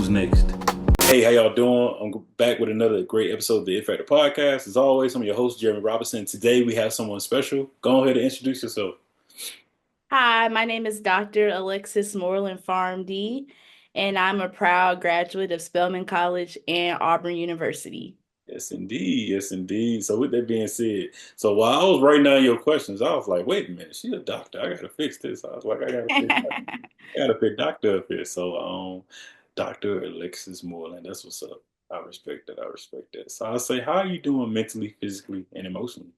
Who's next? Hey, how y'all doing? I'm back with another great episode of the It Factor podcast. As always, I'm your host, Jeremy Robinson. Today we have someone special. Go ahead and introduce yourself. Hi, my name is Dr. Alexis Moreland PharmD, and I'm a proud graduate of Spelman College and Auburn University. Yes, indeed. Yes, indeed. So with that being said, so while I was writing down your questions, I was like, wait a minute, she's a doctor. I gotta fix this. I was like, I gotta pick doctor up here. So Dr. Alexis Moreland, that's what's up. I respect that. I respect that. So I'll say, how are you doing mentally, physically, and emotionally?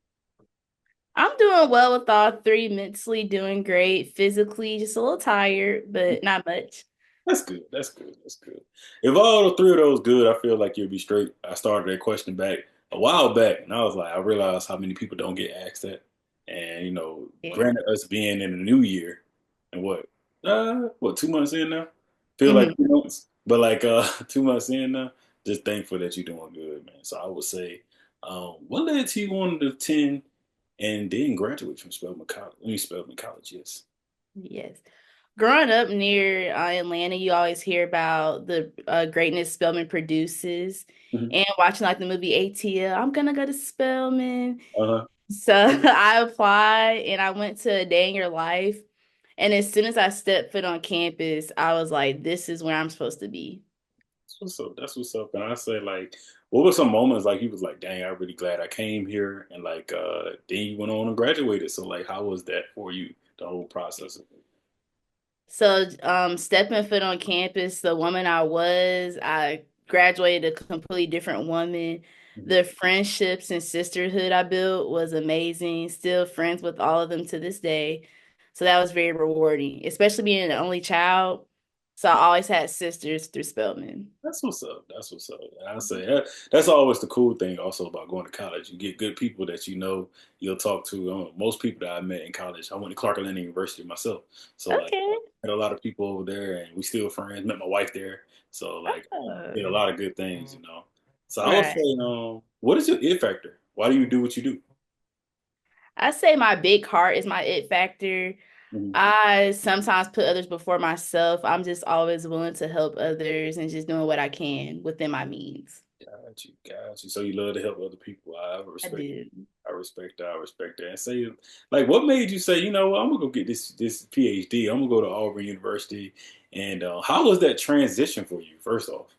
I'm doing well with all three, mentally doing great, physically just a little tired, but not much. That's good. That's good. That's good. If all the three of those good, I feel like you'll be straight. I started that question back a while back, and I was like, I realized how many people don't get asked that. And Yeah. granted, us being in the new year, and what 2 months in now? Feel like Mhm. 2 months, but like 2 months in now. Just thankful that you're doing good, man. So I would say, what led to you wanting to attend and then graduate from Spelman College? I mean, Spelman College, yes. Yes. Growing up near Atlanta, you always hear about the greatness Spelman produces, Hmm. and watching like the movie ATL, I'm gonna go to Spelman. Uh-huh. So I applied and I went to a day in your life. And as soon as I stepped foot on campus, I was like, this is where I'm supposed to be. That's what's up. That's what's up. And I say like, what were some moments like he was like, dang, I'm really glad I came here, and like then you went on and graduated. So like, how was that for you, the whole process of it? So stepping foot on campus, the woman I graduated a completely different woman. Mhm. The friendships and sisterhood I built was amazing. Still friends with all of them to this day. So that was very rewarding, especially being an only child. So I always had sisters through Spelman. That's what's up. That's what's up. And I say that's always the cool thing also about going to college. You get good people that you know you'll talk to. Most people that I met in college, I went to Clark Atlanta University myself. So like Okay. met a lot of people over there and we still friends. Met my wife there. So like did a Oh, lot of good things. So I would right. say, what is your it factor? Why do you do what you do? I say my big heart is my it factor. Mhm. I sometimes put others before myself. I'm just always willing to help others and just doing what I can within my means. Got you, got you. So you love to help other people. I I respect do. I respect that. I respect that. And say, like, what made you say, you know what, I'm gonna go get this PhD. I'm gonna go to Auburn University. And how was that transition for you? First off.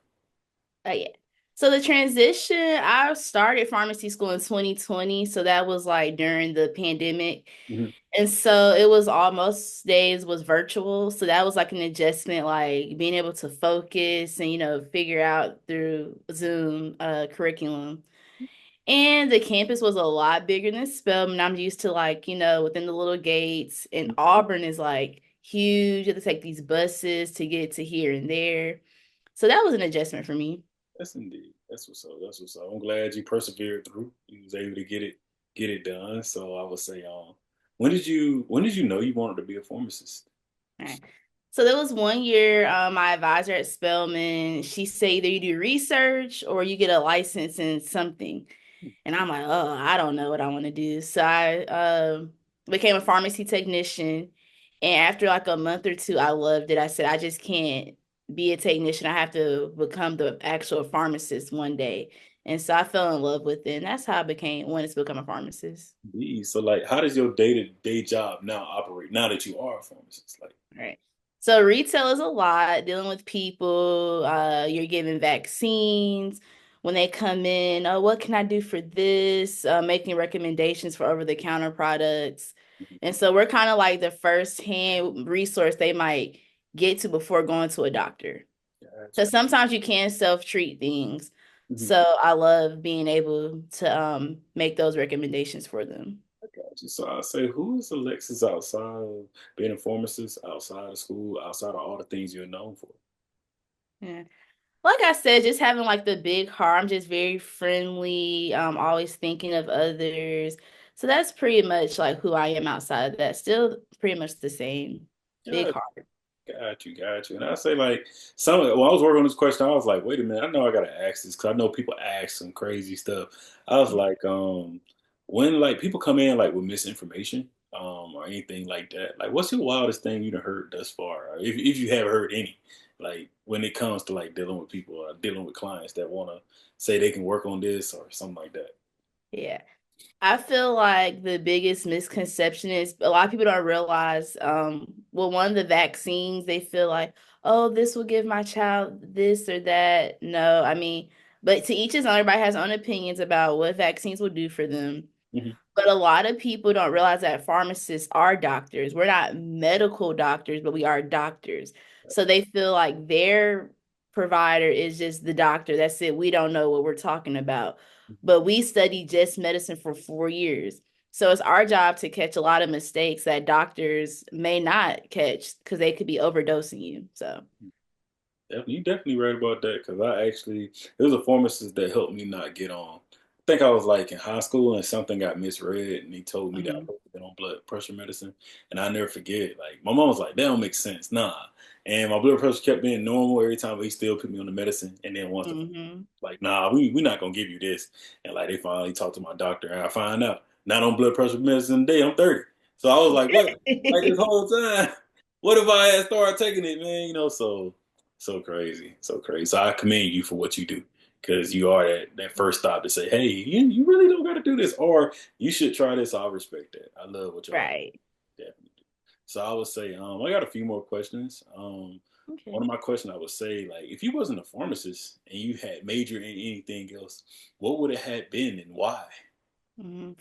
Yeah. So the transition, I started pharmacy school in 2020. So that was like during the pandemic. Mhm. And so it was almost days was virtual. So that was like an adjustment, like being able to focus and, figure out through Zoom curriculum. And the campus was a lot bigger than Spelman. I'm used to like, within the little gates. And Auburn is like huge. You have to take these buses to get to here and there. So that was an adjustment for me. That's indeed. That's what's up. That's what's up. I'm glad you persevered through. You was able to get it done. So I would say, when did you know you wanted to be a pharmacist? All right. So there was one year, my advisor at Spelman, she said either you do research or you get a license in something. And I'm like, oh, I don't know what I want to do. So I became a pharmacy technician. And after like a month or two, I loved it. I said, I just can't be a technician. I have to become the actual pharmacist one day. And so I fell in love with it. And that's how I wanted to become a pharmacist. Indeed. So like, how does your day-to-day job now operate now that you are a pharmacist? Like, Right. So retail is a lot, dealing with people, you're giving vaccines when they come in. Oh, what can I do for this? Making recommendations for over-the-counter products. And so we're kind of like the first-hand resource they might get to before going to a doctor. gotcha. Because sometimes you can self-treat things. Mhm. So I love being able to make those recommendations for them. Gotcha. So I say, who is Alexis outside of being a pharmacist, outside of school, outside of all the things you're known for? Yeah. Like I said, just having like the big heart. I'm just very friendly, always thinking of others. So that's pretty much like who I am outside of that. Still pretty much the same. Big Got heart. got you, got you. And I say like when I was working on this question, I was like, wait a minute, I know I gotta ask this because I know people ask some crazy stuff. I was like, when like people come in like with misinformation, or anything like that, like what's your wildest thing you done heard thus far? Or if you have heard any, like when it comes to like dealing with people or dealing with clients that want to say they can work on this or something like that? Yeah. I feel like the biggest misconception is a lot of people don't realize, well, one of the vaccines, they feel like, oh, this will give my child this or that. No, I mean, but to each his own, everybody has own opinions about what vaccines will do for them. Hmm. But a lot of people don't realize that pharmacists are doctors. We're not medical doctors, but we are doctors. So they feel like their provider is just the doctor. That's it. We don't know what we're talking about. But we studied just medicine for 4 years. So it's our job to catch a lot of mistakes that doctors may not catch because they could be overdosing you. So, You definitely right about that because I actually there was a pharmacist that helped me not get on. I think I was like in high school and something got misread and he told me that I mhm, was on blood pressure medicine and I never forget. Like my mom was like, "That don't make sense, nah." And my blood pressure kept being normal every time, but he still put me on the medicine. And then once the mhm. like, nah, we not gonna give you this. And like they finally talked to my doctor and I find out not on blood pressure medicine today, I'm 30. So I was like, what? Like this whole time, what if I had started taking it, man? So crazy, so crazy. So I commend you for what you do because you are that first stop to say, hey, you really don't got to do this, or you should try this. I respect that. I love what y'all Right. definitely do. So I would say, I got a few more questions. One Okay. of my questions I would say, like, if you wasn't a pharmacist and you had majored in anything else, what would it have been and why? Mhm.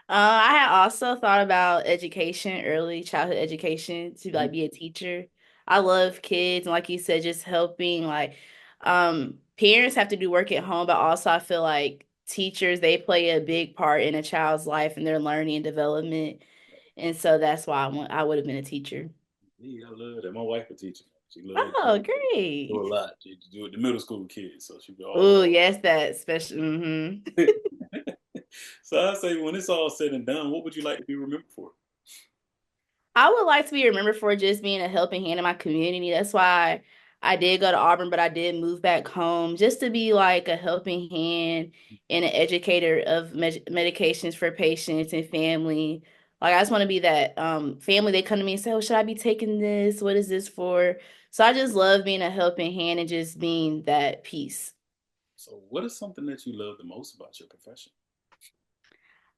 I had also thought about education, early childhood education, to Mhm. like be a teacher. I love kids, and like you said, just helping. Like, parents have to do work at home, but also I feel like teachers, they play a big part in a child's life and their learning and development. And so that's why I would have been a teacher. Yeah, I love that. My wife a teacher. She loves to Oh, do a great. lot. She do it the middle school kids, so she be all Oh, yes, that special. So I say, when it's all said and done, what would you like to be remembered for? I would like to be remembered for just being a helping hand in my community. That's why I did go to Auburn, but I did move back home just to be like a helping hand and an educator of medications for patients and family. Like I just want to be that family. They come to me and say, "Oh, should I be taking this? What is this for?" So I just love being a helping hand and just being that piece. So, what is something that you love the most about your profession?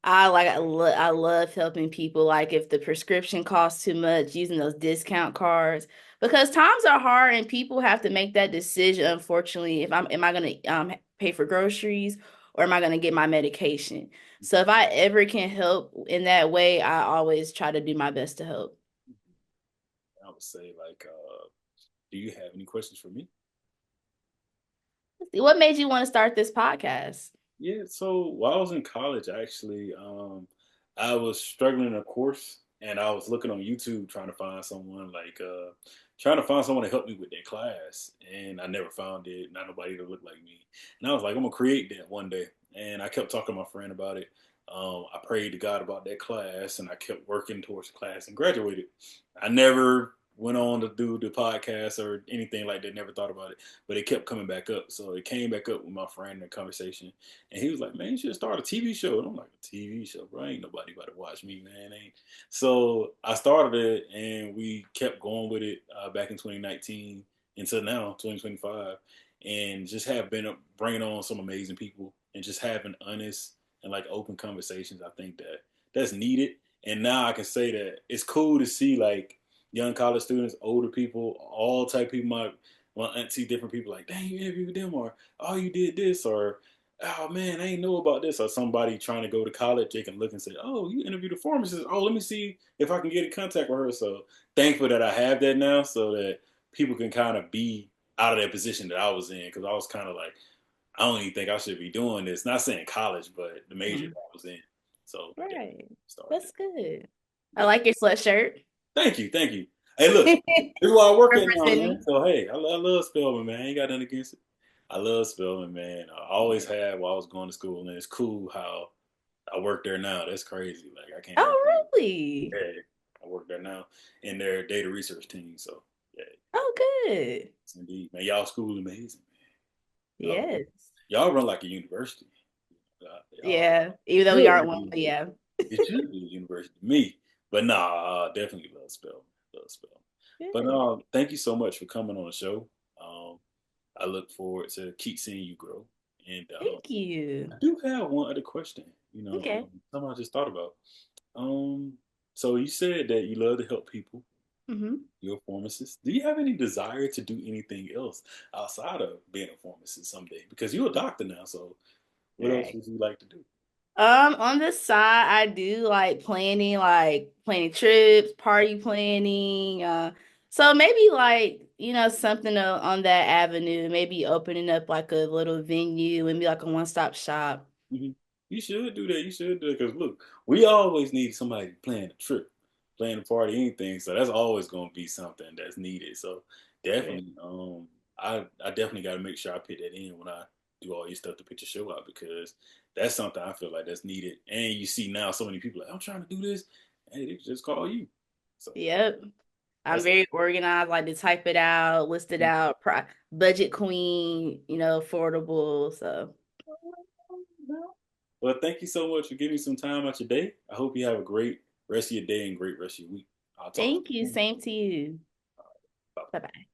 I love helping people. Like if the prescription costs too much, using those discount cards because times are hard and people have to make that decision. Unfortunately, if am I gonna pay for groceries or am I gonna get my medication? So if I ever can help in that way, I always try to do my best to help. I would say, like, do you have any questions for me? What made you want to start this podcast? Yeah, so while I was in college, actually, I was struggling in a course, and I was looking on YouTube trying to find someone trying to find someone to help me with that class, and I never found it. Not nobody that looked like me, and I was like, I'm gonna create that one day. And I kept talking to my friend about it. I prayed to God about that class, and I kept working towards the class and graduated. I never went on to do the podcast or anything like that. Never thought about it, but it kept coming back up. So it came back up with my friend in a conversation, and he was like, "Man, you should start a TV show." And I'm like, "A TV show, bro? Ain't nobody about to watch me, man." Ain't. So I started it, and we kept going with it back in 2019 until now, 2025, and just have been bringing on some amazing people and just having honest and like open conversations. I think that that's needed. And now I can say that it's cool to see like young college students, older people, all type of people. My aunt see different people like, "Dang, you interviewed with them," or "Oh, you did this," or "Oh man, I ain't know about this," or somebody trying to go to college, they can look and say, "Oh, you interviewed a pharmacist. Oh, let me see if I can get in contact with her." So thankful that I have that now, so that people can kind of be out of that position that I was in, because I was kind of like, I don't even think I should be doing this. Not saying college, but the major that Mhm. I was in. So yeah, Right. started That's it. good. I Yeah. like your sweatshirt. Thank you, thank you. Hey, look, this is where I work at now, man. Representing. So hey, I love Spelman, man. I ain't got nothing against it. I love Spelman, man. I always Yeah. had while I was going to school, and it's cool how I work there now. That's crazy. Like I can't even believe Oh, really? it. Yeah, I work there now in their data research team. So yeah, Oh, good. yes, indeed, man. Y'all school amazing, man. Yes. Y'all run like a university. Y'all Yeah. Even though we should aren't one, be. but yeah. It should be a university to me. But nah, definitely love Spelman. Love Spelman. But Good. thank you so much for coming on the show. I look forward to keep seeing you grow. And Thank I you. do have one other question. Okay. Something I just thought about. Um, so you said that you love to help people. Hmm. You're a pharmacist. Do you have any desire to do anything else outside of being a pharmacist someday? Because you're a doctor now, so what else Right. would you like to do? On the side, I do like planning trips, party planning. So maybe something on that avenue, maybe opening up like a little venue and be like a one-stop shop. Hmm. You should do that. You should do it because look, we always need somebody to plan a trip, plan a party, anything. So that's always going to be something that's needed. So Yeah. definitely, I definitely got to make sure I put that in when I do all your stuff to put your show out because that's something I feel like that's needed. And you see now so many people like I'm trying to do this, and they just call you. So Yep. I'm that's very organized, like to type it out, list it out, budget queen, affordable. So well. Thank you so much for giving me some time out your day. I hope you have a great rest of your day and great rest of your week. I'll talk to thank you. you soon. Same to you. Bye. Bye bye.